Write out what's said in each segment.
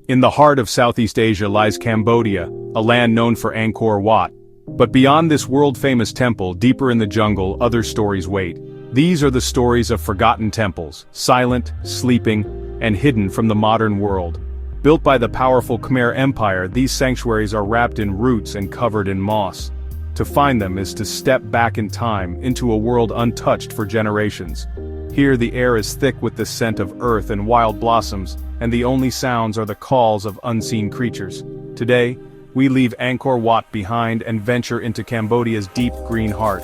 In the heart of Southeast Asia lies Cambodia, a land known for Angkor Wat. But beyond this world-famous temple, deeper in the jungle, other stories wait. These are the stories of forgotten temples, silent, sleeping, and hidden from the modern world. Built by the powerful Khmer Empire, these sanctuaries are wrapped in roots and covered in moss. To find them is to step back in time, into a world untouched for generations. Here the air is thick with the scent of earth and wild blossoms, and the only sounds are the calls of unseen creatures. Today, we leave Angkor Wat behind and venture into Cambodia's deep green heart.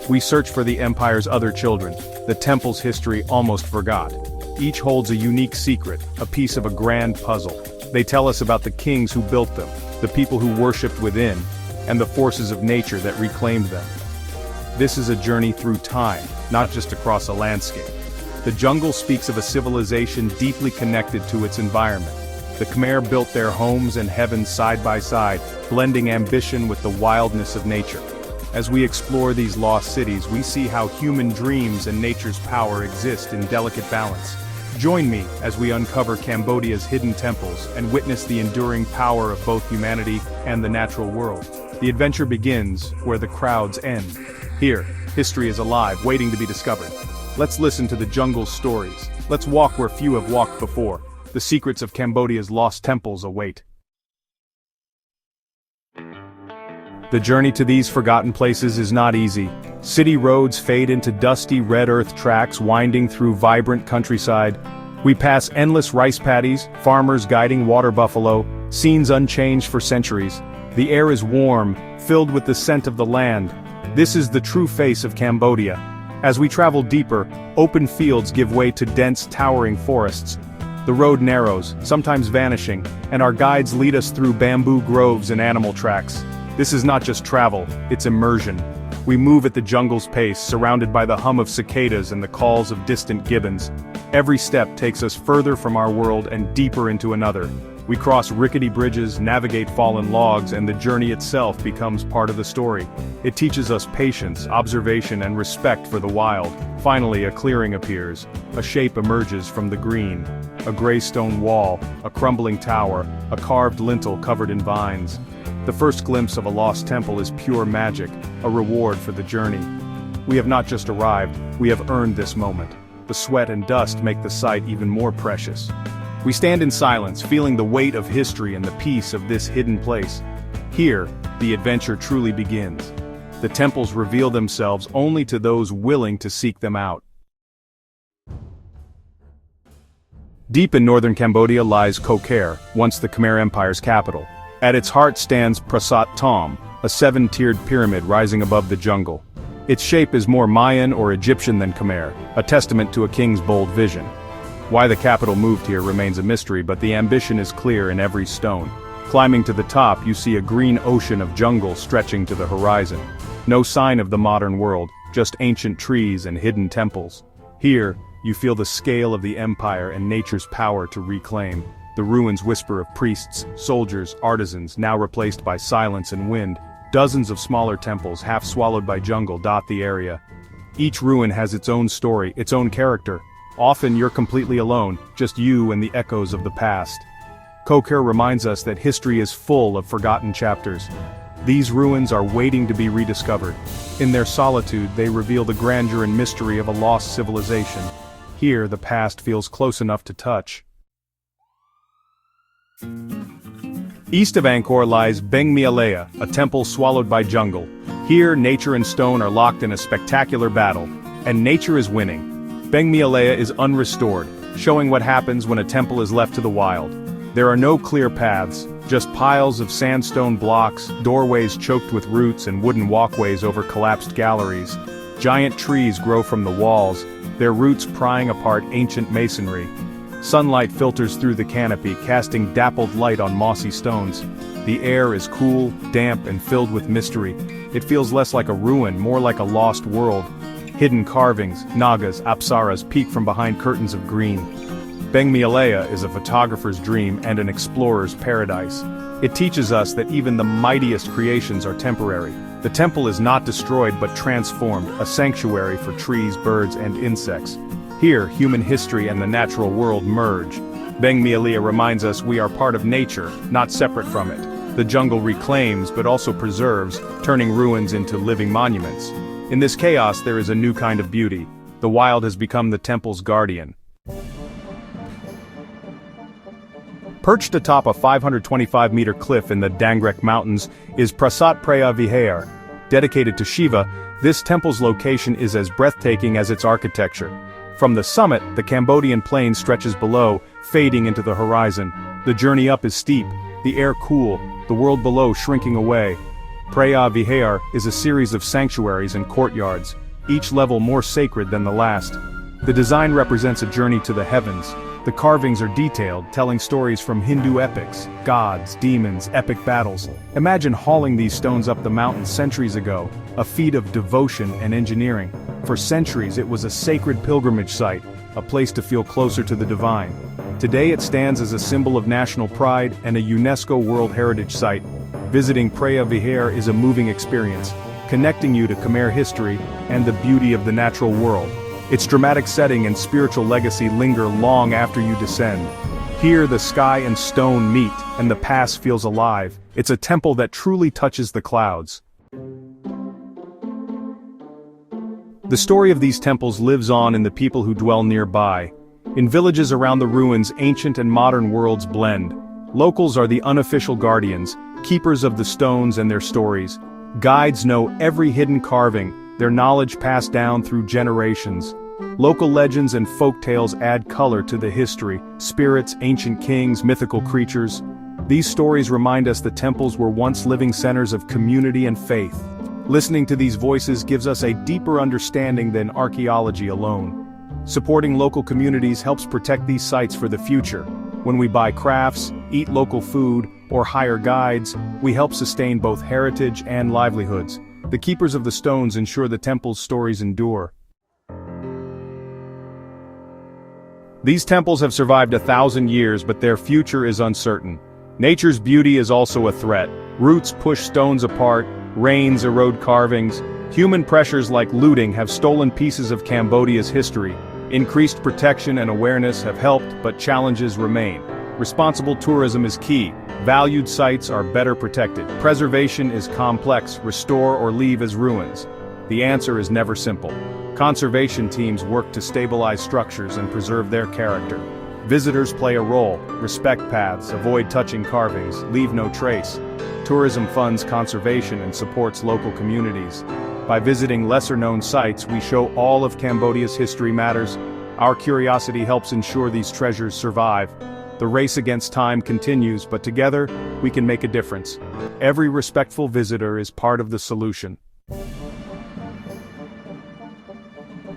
We search for the empire's other children, the temple's history almost forgot. Each holds a unique secret, a piece of a grand puzzle. They tell us about the kings who built them, the people who worshipped within, and the forces of nature that reclaimed them. This is a journey through time, not just across a landscape. The jungle speaks of a civilization deeply connected to its environment. The Khmer built their homes and heavens side by side, blending ambition with the wildness of nature. As we explore these lost cities, we see how human dreams and nature's power exist in delicate balance. Join me as we uncover Cambodia's hidden temples and witness the enduring power of both humanity and the natural world. The adventure begins where the crowds end. Here, history is alive, waiting to be discovered. Let's listen to the jungle's stories. Let's walk where few have walked before. The secrets of Cambodia's lost temples await. The journey to these forgotten places is not easy. City roads fade into dusty red earth tracks winding through vibrant countryside. We pass endless rice paddies, farmers guiding water buffalo, scenes unchanged for centuries. The air is warm, filled with the scent of the land. This is the true face of Cambodia. As we travel deeper, open fields give way to dense, towering forests. The road narrows, sometimes vanishing, and our guides lead us through bamboo groves and animal tracks. This is not just travel, it's immersion. We move at the jungle's pace, surrounded by the hum of cicadas and the calls of distant gibbons. Every step takes us further from our world and deeper into another. We cross rickety bridges, navigate fallen logs, and the journey itself becomes part of the story. It teaches us patience, observation, and respect for the wild. Finally, a clearing appears. A shape emerges from the green. A gray stone wall, a crumbling tower, a carved lintel covered in vines. The first glimpse of a lost temple is pure magic, a reward for the journey. We have not just arrived, we have earned this moment. The sweat and dust make the sight even more precious. We stand in silence, feeling the weight of history and the peace of this hidden place. Here, the adventure truly begins. The temples reveal themselves only to those willing to seek them out. Deep in northern Cambodia lies Koh Ker, once the Khmer Empire's capital. At its heart stands Prasat Tom, a seven-tiered pyramid rising above the jungle. Its shape is more Mayan or Egyptian than Khmer, a testament to a king's bold vision. Why the capital moved here remains a mystery, but the ambition is clear in every stone. Climbing to the top, you see a green ocean of jungle stretching to the horizon. No sign of the modern world, just ancient trees and hidden temples. Here, you feel the scale of the empire and nature's power to reclaim. The ruins whisper of priests, soldiers, artisans, now replaced by silence and wind. Dozens of smaller temples, half swallowed by jungle, dot the area. Each ruin has its own story, its own character. Often you're completely alone, just you and the echoes of the past. Koh Ker reminds us that history is full of forgotten chapters. These ruins are waiting to be rediscovered. In their solitude, they reveal the grandeur and mystery of a lost civilization. Here, the past feels close enough to touch. East of Angkor lies Beng Mialea, a temple swallowed by jungle. Here, nature and stone are locked in a spectacular battle, and nature is winning. Beng Mialea is unrestored, showing what happens when a temple is left to the wild. There are no clear paths, just piles of sandstone blocks, doorways choked with roots and wooden walkways over collapsed galleries. Giant trees grow from the walls, their roots prying apart ancient masonry. Sunlight filters through the canopy, casting dappled light on mossy stones. The air is cool, damp, and filled with mystery. It feels less like a ruin, more like a lost world. Hidden carvings, nagas, apsaras peek from behind curtains of green. Beng Mialea is a photographer's dream and an explorer's paradise. It teaches us that even the mightiest creations are temporary. The temple is not destroyed but transformed, a sanctuary for trees, birds, and insects. Here, human history and the natural world merge. Beng Mialia reminds us we are part of nature, not separate from it. The jungle reclaims but also preserves, turning ruins into living monuments. In this chaos there is a new kind of beauty. The wild has become the temple's guardian. Perched atop a 525-meter cliff in the Dangrek Mountains is Prasat Preah Vihar. Dedicated to Shiva, this temple's location is as breathtaking as its architecture. From the summit, the Cambodian plain stretches below, fading into the horizon. The journey up is steep, the air cool, the world below shrinking away. Preah Vihar is a series of sanctuaries and courtyards, each level more sacred than the last. The design represents a journey to the heavens. The carvings are detailed, telling stories from Hindu epics, gods, demons, epic battles. Imagine hauling these stones up the mountain centuries ago, a feat of devotion and engineering. For centuries it was a sacred pilgrimage site, a place to feel closer to the divine. Today it stands as a symbol of national pride and a UNESCO World Heritage Site. Visiting Preah Vihar is a moving experience, connecting you to Khmer history and the beauty of the natural world. Its dramatic setting and spiritual legacy linger long after you descend. Here the sky and stone meet, and the past feels alive. It's a temple that truly touches the clouds. The story of these temples lives on in the people who dwell nearby. In villages around the ruins, ancient and modern worlds blend. Locals are the unofficial guardians, keepers of the stones and their stories. Guides know every hidden carving, their knowledge passed down through generations. Local legends and folk tales add color to the history, spirits, ancient kings, mythical creatures. These stories remind us the temples were once living centers of community and faith. Listening to these voices gives us a deeper understanding than archaeology alone. Supporting local communities helps protect these sites for the future. When we buy crafts, eat local food, or hire guides, we help sustain both heritage and livelihoods. The keepers of the stones ensure the temple's stories endure. These temples have survived 1,000 years, but their future is uncertain. Nature's beauty is also a threat. Roots push stones apart, rains erode carvings. Human pressures like looting have stolen pieces of Cambodia's history. Increased protection and awareness have helped, but challenges remain. Responsible tourism is key. Valued sites are better protected. Preservation is complex. Restore or leave as ruins. The answer is never simple. Conservation teams work to stabilize structures and preserve their character. Visitors play a role. Respect paths, avoid touching carvings, leave no trace. Tourism funds conservation and supports local communities. By visiting lesser-known sites, we show all of Cambodia's history matters. Our curiosity helps ensure these treasures survive. The race against time continues, but together, we can make a difference. Every respectful visitor is part of the solution.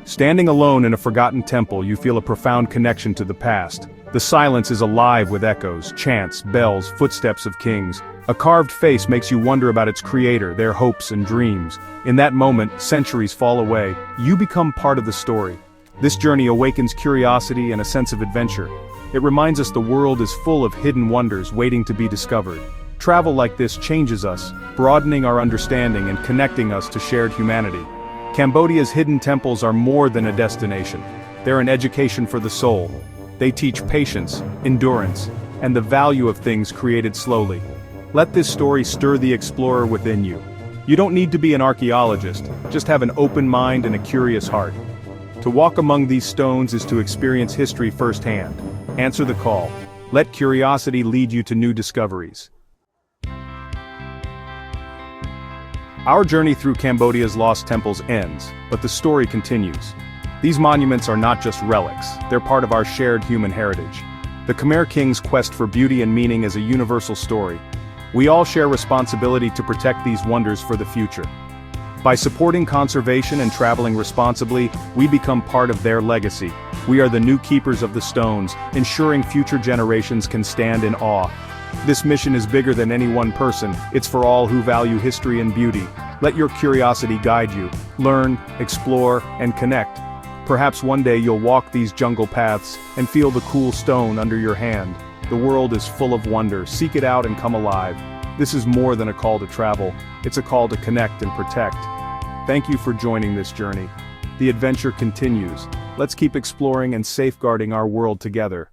Standing alone in a forgotten temple, you feel a profound connection to the past. The silence is alive with echoes, chants, bells, footsteps of kings. A carved face makes you wonder about its creator, their hopes and dreams. In that moment, centuries fall away. You become part of the story. This journey awakens curiosity and a sense of adventure. It reminds us the world is full of hidden wonders waiting to be discovered. Travel like this changes us, broadening our understanding and connecting us to shared humanity. Cambodia's hidden temples are more than a destination. They're an education for the soul. They teach patience, endurance, and the value of things created slowly. Let this story stir the explorer within you. You don't need to be an archaeologist, just have an open mind and a curious heart. To walk among these stones is to experience history firsthand. Answer the call. Let curiosity lead you to new discoveries. Our journey through Cambodia's lost temples ends, but the story continues. These monuments are not just relics, they're part of our shared human heritage. The Khmer King's quest for beauty and meaning is a universal story. We all share responsibility to protect these wonders for the future. By supporting conservation and traveling responsibly, we become part of their legacy. We are the new keepers of the stones, ensuring future generations can stand in awe. This mission is bigger than any one person. It's for all who value history and beauty. Let your curiosity guide you. Learn, explore, and connect. Perhaps one day you'll walk these jungle paths and feel the cool stone under your hand. The world is full of wonder. Seek it out and come alive. This is more than a call to travel. It's a call to connect and protect. Thank you for joining this journey. The adventure continues. Let's keep exploring and safeguarding our world together.